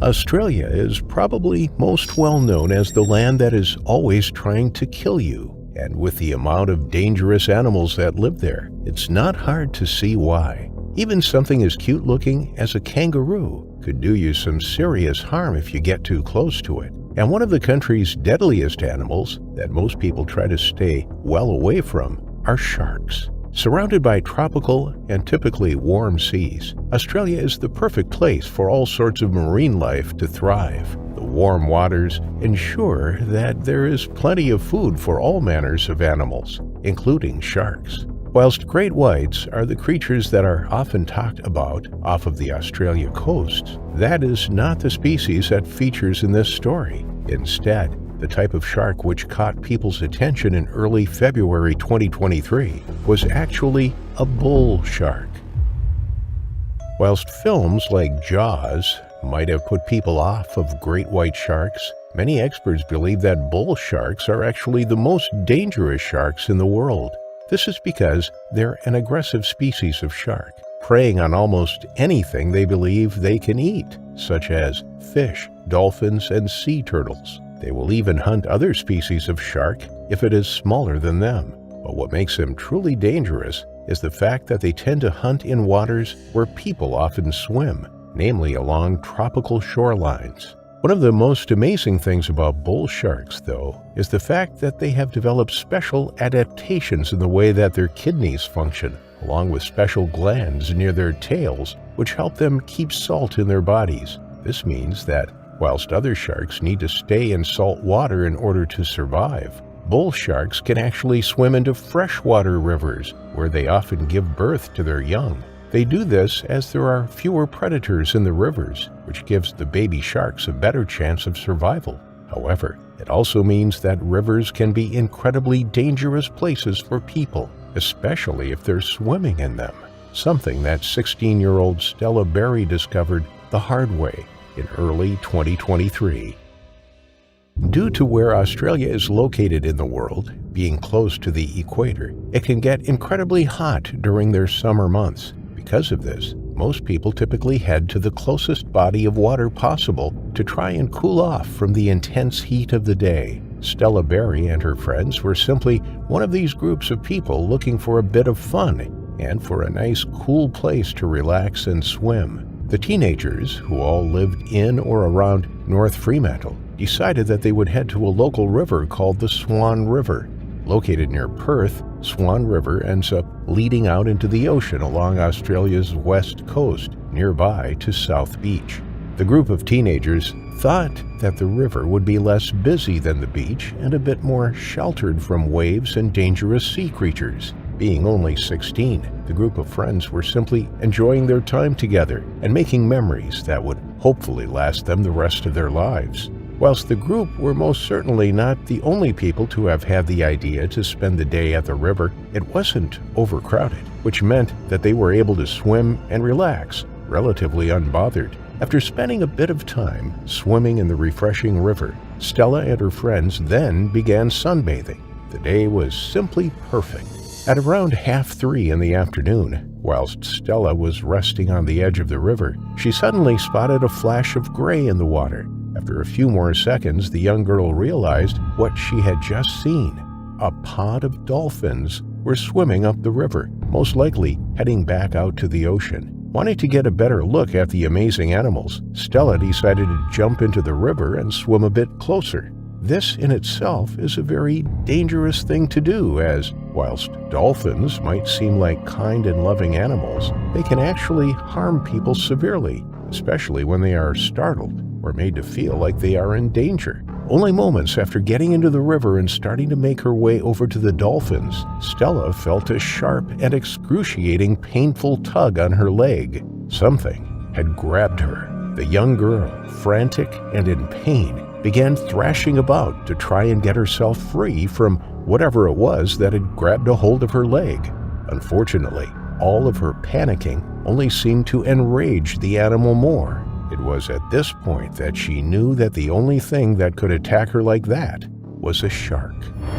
Australia is probably most well known as the land that is always trying to kill you, and with the amount of dangerous animals that live there, it's not hard to see why. Even something as cute-looking as a kangaroo could do you some serious harm if you get too close to it. And one of the country's deadliest animals that most people try to stay well away from are sharks. Surrounded by tropical and typically warm seas, Australia is the perfect place for all sorts of marine life to thrive. The warm waters ensure that there is plenty of food for all manners of animals, including sharks. Whilst great whites are the creatures that are often talked about off of the Australia coasts, that is not the species that features in this story. Instead, the type of shark which caught people's attention in early February 2023 was actually a bull shark. Whilst films like Jaws might have put people off of great white sharks, many experts believe that bull sharks are actually the most dangerous sharks in the world. This is because they're an aggressive species of shark, preying on almost anything they believe they can eat, such as fish, dolphins, and sea turtles. They will even hunt other species of shark if it is smaller than them. But what makes them truly dangerous is the fact that they tend to hunt in waters where people often swim, namely along tropical shorelines. One of the most amazing things about bull sharks, though, is the fact that they have developed special adaptations in the way that their kidneys function, along with special glands near their tails, which help them keep salt in their bodies. This means that whilst other sharks need to stay in salt water in order to survive, bull sharks can actually swim into freshwater rivers, where they often give birth to their young. They do this as there are fewer predators in the rivers, which gives the baby sharks a better chance of survival. However, it also means that rivers can be incredibly dangerous places for people, especially if they're swimming in them, something that 16-year-old Stella Berry discovered the hard way in early 2023. Due to where Australia is located in the world, being close to the equator, it can get incredibly hot during their summer months. Because of this, most people typically head to the closest body of water possible to try and cool off from the intense heat of the day. Stella Berry and her friends were simply one of these groups of people looking for a bit of fun and for a nice cool place to relax and swim. The teenagers, who all lived in or around North Fremantle, decided that they would head to a local river called the Swan River. Located near Perth, Swan River ends up leading out into the ocean along Australia's west coast, nearby to South Beach. The group of teenagers thought that the river would be less busy than the beach and a bit more sheltered from waves and dangerous sea creatures. Being only 16, the group of friends were simply enjoying their time together and making memories that would hopefully last them the rest of their lives. Whilst the group were most certainly not the only people to have had the idea to spend the day at the river, it wasn't overcrowded, which meant that they were able to swim and relax, relatively unbothered. After spending a bit of time swimming in the refreshing river, Stella and her friends then began sunbathing. The day was simply perfect. At around 2:30 in the afternoon, whilst Stella was resting on the edge of the river, she suddenly spotted a flash of gray in the water. After a few more seconds, the young girl realized what she had just seen. A pod of dolphins were swimming up the river, most likely heading back out to the ocean. Wanting to get a better look at the amazing animals, Stella decided to jump into the river and swim a bit closer. This in itself is a very dangerous thing to do, as whilst dolphins might seem like kind and loving animals, they can actually harm people severely, especially when they are startled or made to feel like they are in danger. Only moments after getting into the river and starting to make her way over to the dolphins, Stella felt a sharp and excruciating painful tug on her leg. Something had grabbed her. The young girl, frantic and in pain, began thrashing about to try and get herself free from whatever it was that had grabbed a hold of her leg. Unfortunately, all of her panicking only seemed to enrage the animal more. It was at this point that she knew that the only thing that could attack her like that was a shark.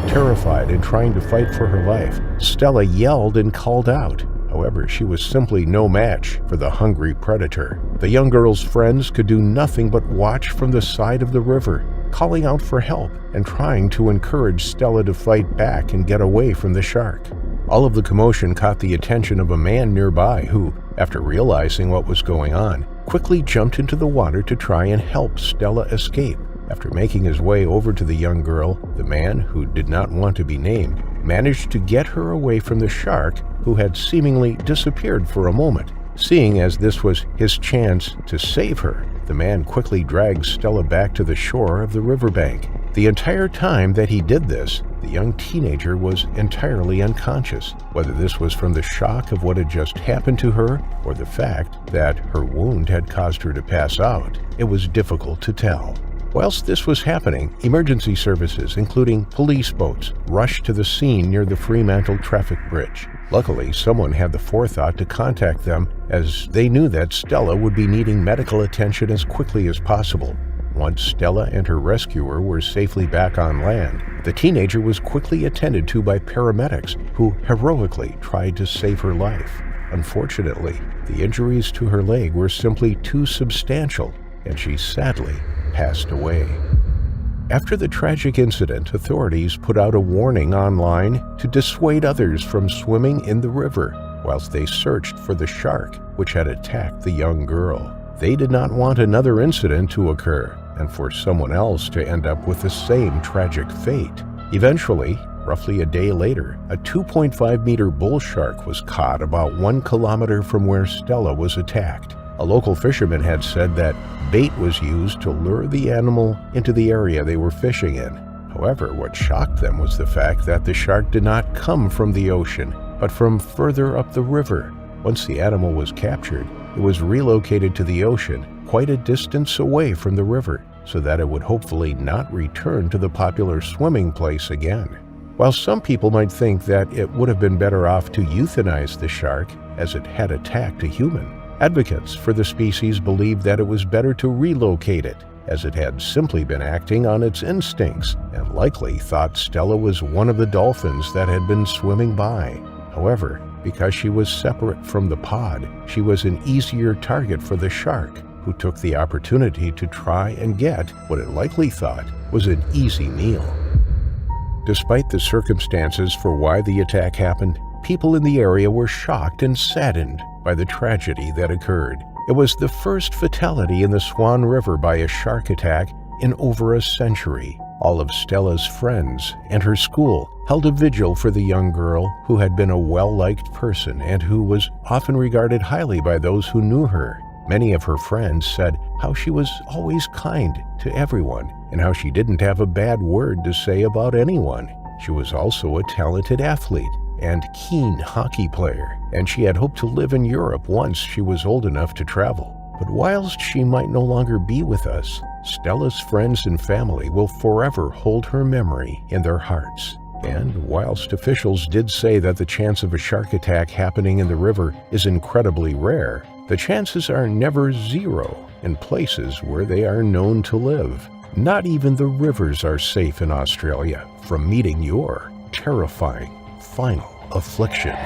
Terrified and trying to fight for her life, Stella yelled and called out. However, she was simply no match for the hungry predator. The young girl's friends could do nothing but watch from the side of the river, calling out for help and trying to encourage Stella to fight back and get away from the shark. All of the commotion caught the attention of a man nearby who, after realizing what was going on, quickly jumped into the water to try and help Stella escape. After making his way over to the young girl, the man, who did not want to be named, managed to get her away from the shark, who had seemingly disappeared for a moment. Seeing as this was his chance to save her, the man quickly dragged Stella back to the shore of the riverbank. The entire time that he did this, the young teenager was entirely unconscious. Whether this was from the shock of what had just happened to her or the fact that her wound had caused her to pass out, it was difficult to tell. Whilst this was happening, emergency services, including police boats, rushed to the scene near the Fremantle traffic bridge. Luckily, someone had the forethought to contact them, as they knew that Stella would be needing medical attention as quickly as possible. Once Stella and her rescuer were safely back on land, the teenager was quickly attended to by paramedics who heroically tried to save her life. Unfortunately, the injuries to her leg were simply too substantial, and she sadly passed away. After the tragic incident, authorities put out a warning online to dissuade others from swimming in the river whilst they searched for the shark which had attacked the young girl. They did not want another incident to occur and for someone else to end up with the same tragic fate. Eventually, roughly a day later, a 2.5-meter bull shark was caught about 1 kilometer from where Stella was attacked. A local fisherman had said that bait was used to lure the animal into the area they were fishing in. However, what shocked them was the fact that the shark did not come from the ocean, but from further up the river. Once the animal was captured, it was relocated to the ocean, quite a distance away from the river, so that it would hopefully not return to the popular swimming place again. While some people might think that it would have been better off to euthanize the shark, as it had attacked a human, advocates for the species believed that it was better to relocate it, as it had simply been acting on its instincts and likely thought Stella was one of the dolphins that had been swimming by. However, because she was separate from the pod, she was an easier target for the shark, who took the opportunity to try and get what it likely thought was an easy meal. Despite the circumstances for why the attack happened, people in the area were shocked and saddened by the tragedy that occurred. It was the first fatality in the Swan River by a shark attack in over a century. All of Stella's friends and her school held a vigil for the young girl, who had been a well-liked person and who was often regarded highly by those who knew her. Many of her friends said how she was always kind to everyone and how she didn't have a bad word to say about anyone. She was also a talented athlete and keen hockey player, and she had hoped to live in Europe once she was old enough to travel. But whilst she might no longer be with us, Stella's friends and family will forever hold her memory in their hearts. And whilst officials did say that the chance of a shark attack happening in the river is incredibly rare, the chances are never zero in places where they are known to live. Not even the rivers are safe in Australia from meeting your terrifying final affliction.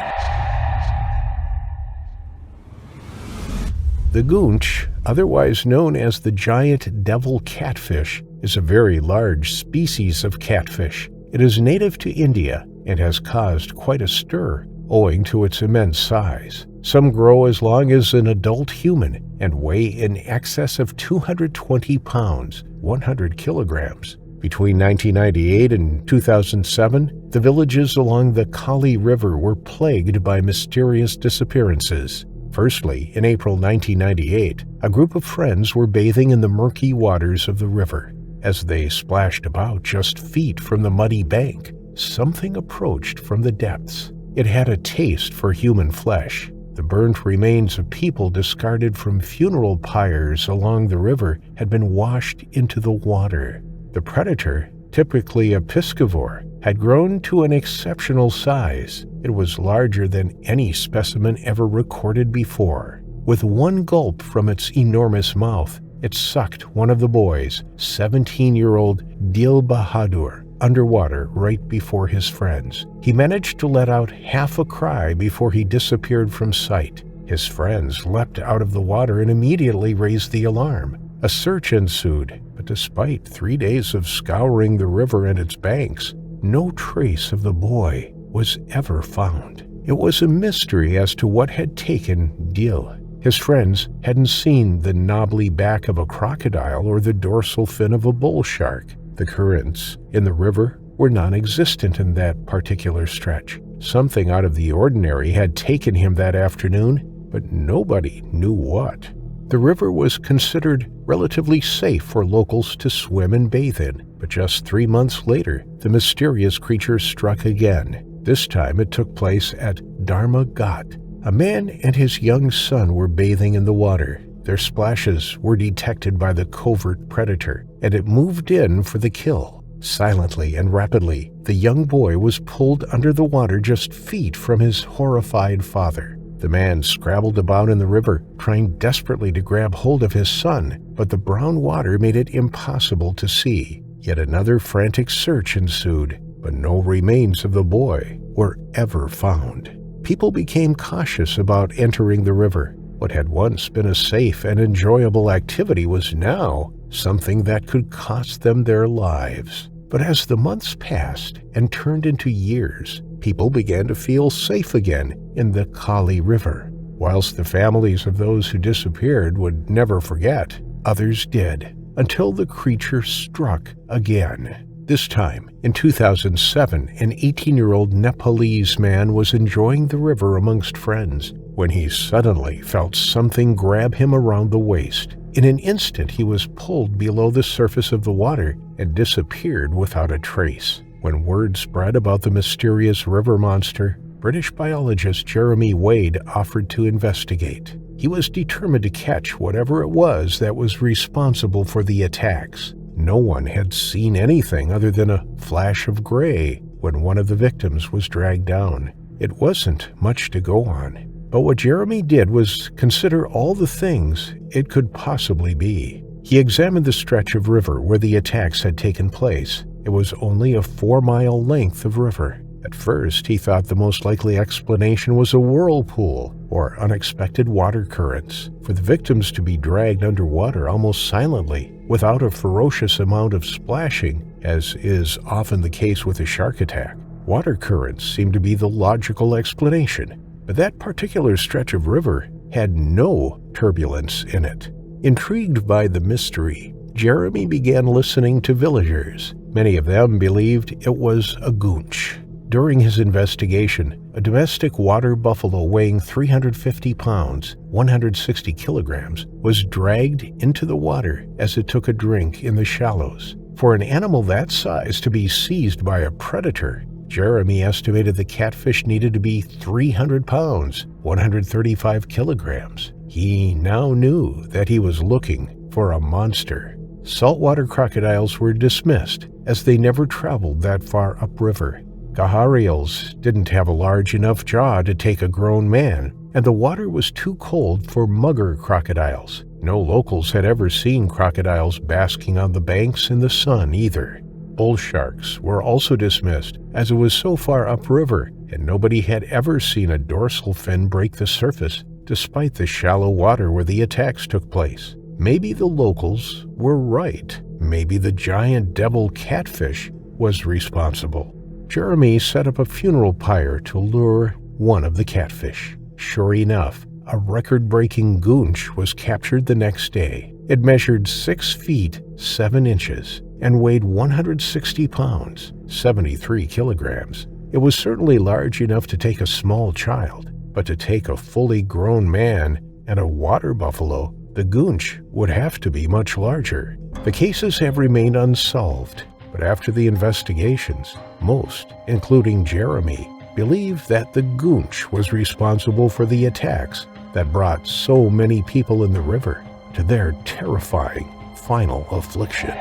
The goonch, otherwise known as the giant devil catfish, is a very large species of catfish. It is native to India and has caused quite a stir owing to its immense size. Some grow as long as an adult human and weigh in excess of 220 pounds, 100 kilograms. Between 1998 and 2007, the villages along the Kali River were plagued by mysterious disappearances. Firstly, in April 1998, a group of friends were bathing in the murky waters of the river. As they splashed about just feet from the muddy bank, something approached from the depths. It had a taste for human flesh. The burnt remains of people discarded from funeral pyres along the river had been washed into the water. The predator, typically a piscivore, had grown to an exceptional size. It was larger than any specimen ever recorded before. With one gulp from its enormous mouth, it sucked one of the boys, 17-year-old Dil Bahadur, underwater right before his friends. He managed to let out half a cry before he disappeared from sight. His friends leapt out of the water and immediately raised the alarm. A search ensued, but despite 3 days of scouring the river and its banks, no trace of the boy was ever found. It was a mystery as to what had taken Gil. His friends hadn't seen the knobbly back of a crocodile or the dorsal fin of a bull shark. The currents in the river were non-existent in that particular stretch. Something out of the ordinary had taken him that afternoon, but nobody knew what. The river was considered relatively safe for locals to swim and bathe in, but just 3 months later, the mysterious creature struck again. This time it took place at Dharma Ghat. A man and his young son were bathing in the water. Their splashes were detected by the covert predator, and it moved in for the kill. Silently and rapidly, the young boy was pulled under the water just feet from his horrified father. The man scrabbled about in the river, trying desperately to grab hold of his son, but the brown water made it impossible to see. Yet another frantic search ensued, but no remains of the boy were ever found. People became cautious about entering the river. What had once been a safe and enjoyable activity was now something that could cost them their lives. But as the months passed and turned into years, people began to feel safe again in the Kali River. Whilst the families of those who disappeared would never forget, others did, until the creature struck again. This time, in 2007, an 18-year-old Nepalese man was enjoying the river amongst friends when he suddenly felt something grab him around the waist. In an instant, he was pulled below the surface of the water and disappeared without a trace. When word spread about the mysterious river monster, British biologist Jeremy Wade offered to investigate. He was determined to catch whatever it was that was responsible for the attacks. No one had seen anything other than a flash of gray when one of the victims was dragged down. It wasn't much to go on. But what Jeremy did was consider all the things it could possibly be. He examined the stretch of river where the attacks had taken place. It was only a 4-mile length of river. At first, he thought the most likely explanation was a whirlpool or unexpected water currents. For the victims to be dragged underwater almost silently, without a ferocious amount of splashing, as is often the case with a shark attack, water currents seemed to be the logical explanation. But that particular stretch of river had no turbulence in it. Intrigued by the mystery, Jeremy began listening to villagers. Many of them believed it was a goonch. During his investigation, a domestic water buffalo weighing 350 pounds, 160 kilograms, was dragged into the water as it took a drink in the shallows. For an animal that size to be seized by a predator, Jeremy estimated the catfish needed to be 300 pounds, 135 kilograms. He now knew that he was looking for a monster. Saltwater crocodiles were dismissed, as they never traveled that far upriver. Gharials didn't have a large enough jaw to take a grown man, and the water was too cold for mugger crocodiles. No locals had ever seen crocodiles basking on the banks in the sun either. Bull sharks were also dismissed, as it was so far upriver, and nobody had ever seen a dorsal fin break the surface, despite the shallow water where the attacks took place. Maybe the locals were right. Maybe the giant devil catfish was responsible. Jeremy set up a funeral pyre to lure one of the catfish. Sure enough, a record-breaking goonch was captured the next day. It measured 6 feet 7 inches and weighed 160 pounds, 73 kilograms. It was certainly large enough to take a small child, but to take a fully grown man and a water buffalo, the goonch would have to be much larger. The cases have remained unsolved, but after the investigations, most, including Jeremy, believe that the goonch was responsible for the attacks that brought so many people in the river to their terrifying final affliction.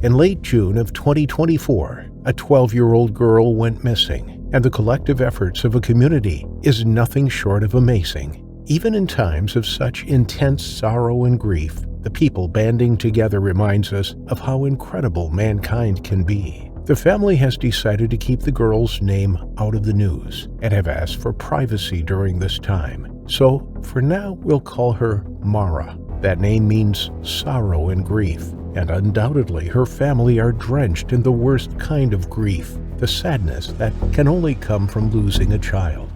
In late June of 2024, a 12-year-old girl went missing, and the collective efforts of a community is nothing short of amazing. Even in times of such intense sorrow and grief, the people banding together reminds us of how incredible mankind can be. The family has decided to keep the girl's name out of the news and have asked for privacy during this time. So, for now, we'll call her Mara. That name means sorrow and grief, and undoubtedly her family are drenched in the worst kind of grief, the sadness that can only come from losing a child.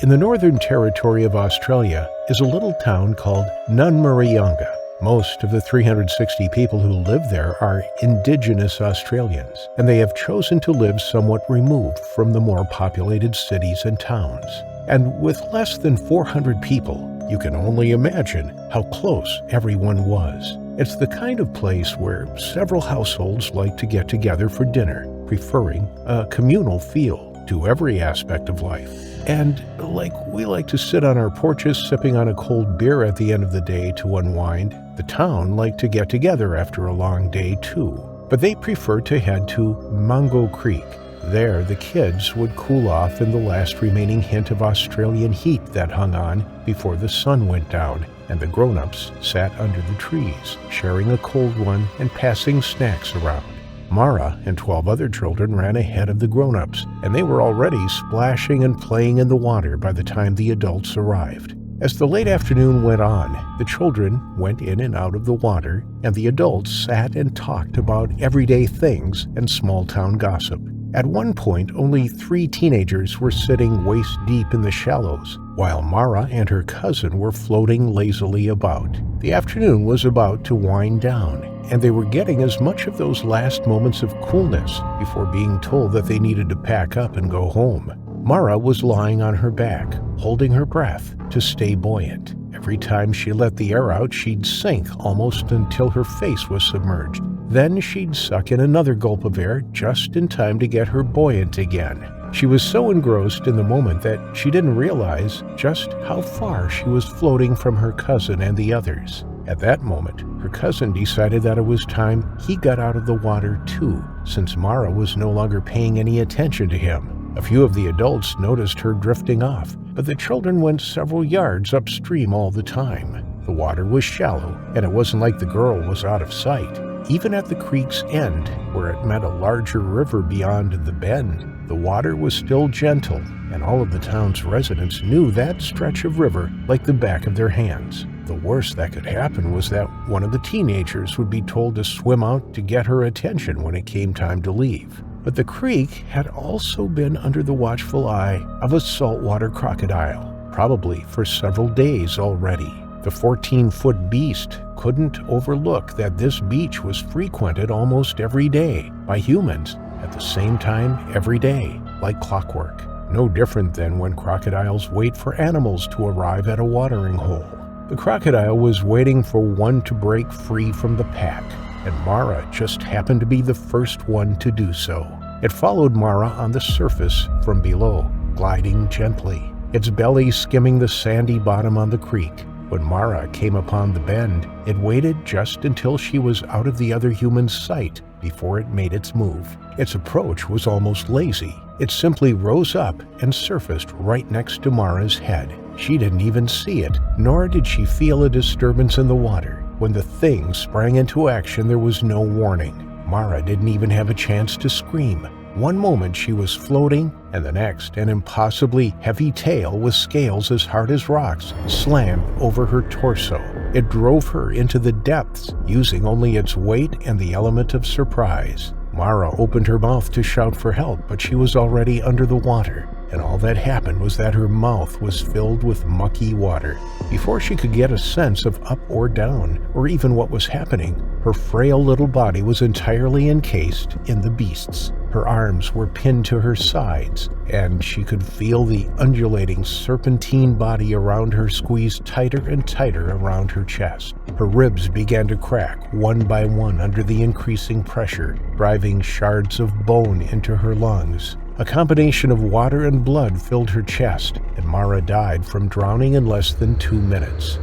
In the Northern Territory of Australia is a little town called Nunmariyanga. Most of the 360 people who live there are Indigenous Australians, and they have chosen to live somewhat removed from the more populated cities and towns. And with less than 400 people, you can only imagine how close everyone was. It's the kind of place where several households like to get together for dinner, preferring a communal feel to every aspect of life. And like we like to sit on our porches sipping on a cold beer at the end of the day to unwind, the town liked to get together after a long day too. But they preferred to head to Mungo Creek. There, the kids would cool off in the last remaining hint of Australian heat that hung on before the sun went down, and the grown-ups sat under the trees, sharing a cold one and passing snacks around. Mara and 12 other children ran ahead of the grown-ups, and they were already splashing and playing in the water by the time the adults arrived. As the late afternoon went on, the children went in and out of the water, and the adults sat and talked about everyday things and small-town gossip. At one point, only 3 teenagers were sitting waist-deep in the shallows, while Mara and her cousin were floating lazily about. The afternoon was about to wind down, and they were getting as much of those last moments of coolness before being told that they needed to pack up and go home. Mara was lying on her back, holding her breath to stay buoyant. Every time she let the air out, she'd sink almost until her face was submerged. Then she'd suck in another gulp of air just in time to get her buoyant again. She was so engrossed in the moment that she didn't realize just how far she was floating from her cousin and the others. At that moment, her cousin decided that it was time he got out of the water too, since Mara was no longer paying any attention to him. A few of the adults noticed her drifting off, but the children went several yards upstream all the time. The water was shallow, and it wasn't like the girl was out of sight. Even at the creek's end, where it met a larger river beyond the bend, the water was still gentle, and all of the town's residents knew that stretch of river like the back of their hands. The worst that could happen was that one of the teenagers would be told to swim out to get her attention when it came time to leave. But the creek had also been under the watchful eye of a saltwater crocodile, probably for several days already. The 14-foot beast couldn't overlook that this beach was frequented almost every day by humans at the same time every day, like clockwork. No different than when crocodiles wait for animals to arrive at a watering hole. The crocodile was waiting for one to break free from the pack, and Mara just happened to be the first one to do so. It followed Mara on the surface from below, gliding gently, its belly skimming the sandy bottom on the creek. When Mara came upon the bend, it waited just until she was out of the other human's sight before it made its move. Its approach was almost lazy. It simply rose up and surfaced right next to Mara's head. She didn't even see it, nor did she feel a disturbance in the water. When the thing sprang into action, there was no warning. Mara didn't even have a chance to scream. One moment she was floating, and the next an impossibly heavy tail with scales as hard as rocks slammed over her torso. It drove her into the depths, using only its weight and the element of surprise. Mara opened her mouth to shout for help, but she was already under the water, and all that happened was that her mouth was filled with mucky water. Before she could get a sense of up or down, or even what was happening, her frail little body was entirely encased in the beast's. Her arms were pinned to her sides, and she could feel the undulating serpentine body around her squeeze tighter and tighter around her chest. Her ribs began to crack one by one under the increasing pressure, driving shards of bone into her lungs. A combination of water and blood filled her chest, and Mara died from drowning in less than 2 minutes.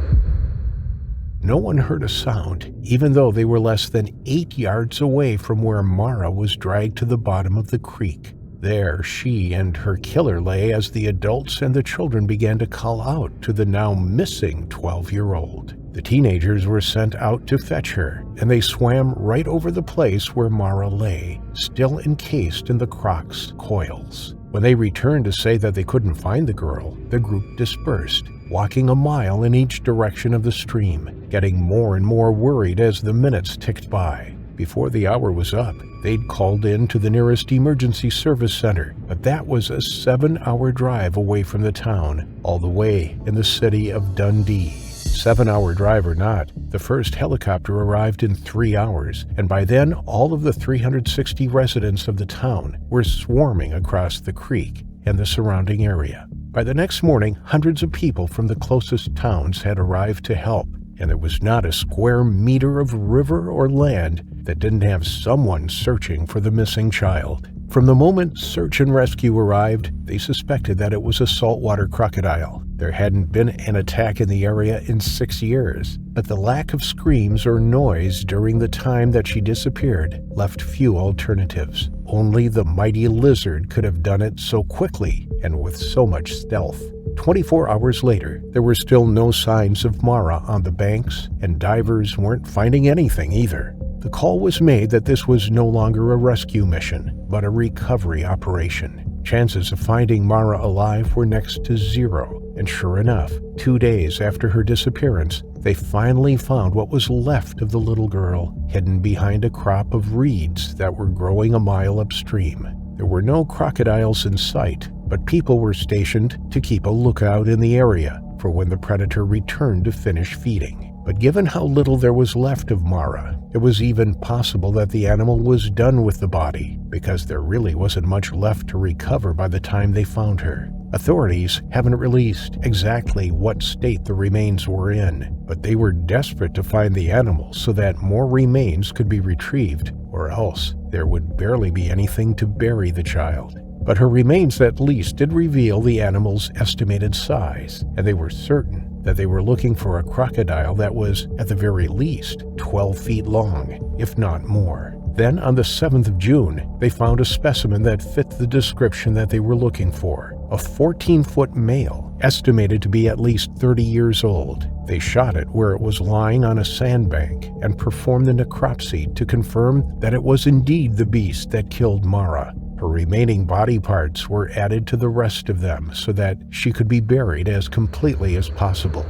No one heard a sound, even though they were less than 8 yards away from where Mara was dragged to the bottom of the creek. There she and her killer lay as the adults and the children began to call out to the now missing 12-year-old. The teenagers were sent out to fetch her, and they swam right over the place where Mara lay, still encased in the croc's coils. When they returned to say that they couldn't find the girl, the group dispersed, walking a mile in each direction of the stream, getting more and more worried as the minutes ticked by. Before the hour was up, they'd called in to the nearest emergency service center, but that was a 7-hour drive away from the town, all the way in the city of Dundee. 7-hour drive or not, the first helicopter arrived in 3 hours, and by then all of the 360 residents of the town were swarming across the creek and the surrounding area. By the next morning, hundreds of people from the closest towns had arrived to help, and there was not a square meter of river or land that didn't have someone searching for the missing child. From the moment search and rescue arrived, they suspected that it was a saltwater crocodile. There hadn't been an attack in the area in 6 years, but the lack of screams or noise during the time that she disappeared left few alternatives. Only the mighty lizard could have done it so quickly and with so much stealth. 24 hours later, there were still no signs of Mara on the banks, and divers weren't finding anything either. The call was made that this was no longer a rescue mission, but a recovery operation. Chances of finding Mara alive were next to zero, and sure enough, 2 days after her disappearance, they finally found what was left of the little girl, hidden behind a crop of reeds that were growing a mile upstream. There were no crocodiles in sight, but people were stationed to keep a lookout in the area for when the predator returned to finish feeding. But given how little there was left of Mara, it was even possible that the animal was done with the body, because there really wasn't much left to recover by the time they found her. Authorities haven't released exactly what state the remains were in, but they were desperate to find the animal so that more remains could be retrieved, or else there would barely be anything to bury the child. But her remains at least did reveal the animal's estimated size, and they were certain that they were looking for a crocodile that was, at the very least, 12 feet long, if not more. Then, on the 7th of June, they found a specimen that fit the description that they were looking for, a 14-foot male, estimated to be at least 30 years old. They shot it where it was lying on a sandbank and performed the necropsy to confirm that it was indeed the beast that killed Mara. Her remaining body parts were added to the rest of them so that she could be buried as completely as possible.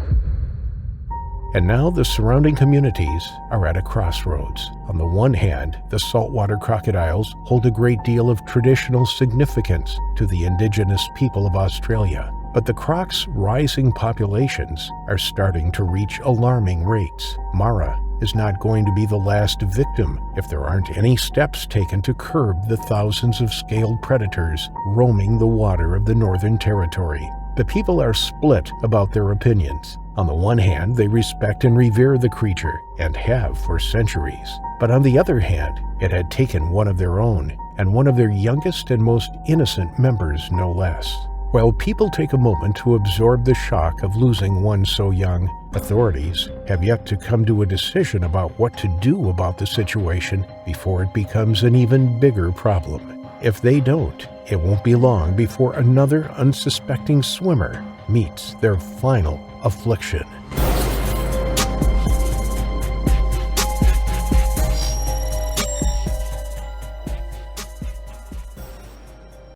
And now the surrounding communities are at a crossroads. On the one hand, the saltwater crocodiles hold a great deal of traditional significance to the indigenous people of Australia, but the croc's rising populations are starting to reach alarming rates. Mara is not going to be the last victim if there aren't any steps taken to curb the thousands of scaled predators roaming the water of the Northern Territory. The people are split about their opinions. On the one hand, they respect and revere the creature, and have for centuries. But on the other hand, it had taken one of their own, and one of their youngest and most innocent members, no less. While people take a moment to absorb the shock of losing one so young, authorities have yet to come to a decision about what to do about the situation before it becomes an even bigger problem. If they don't, it won't be long before another unsuspecting swimmer meets their final affliction.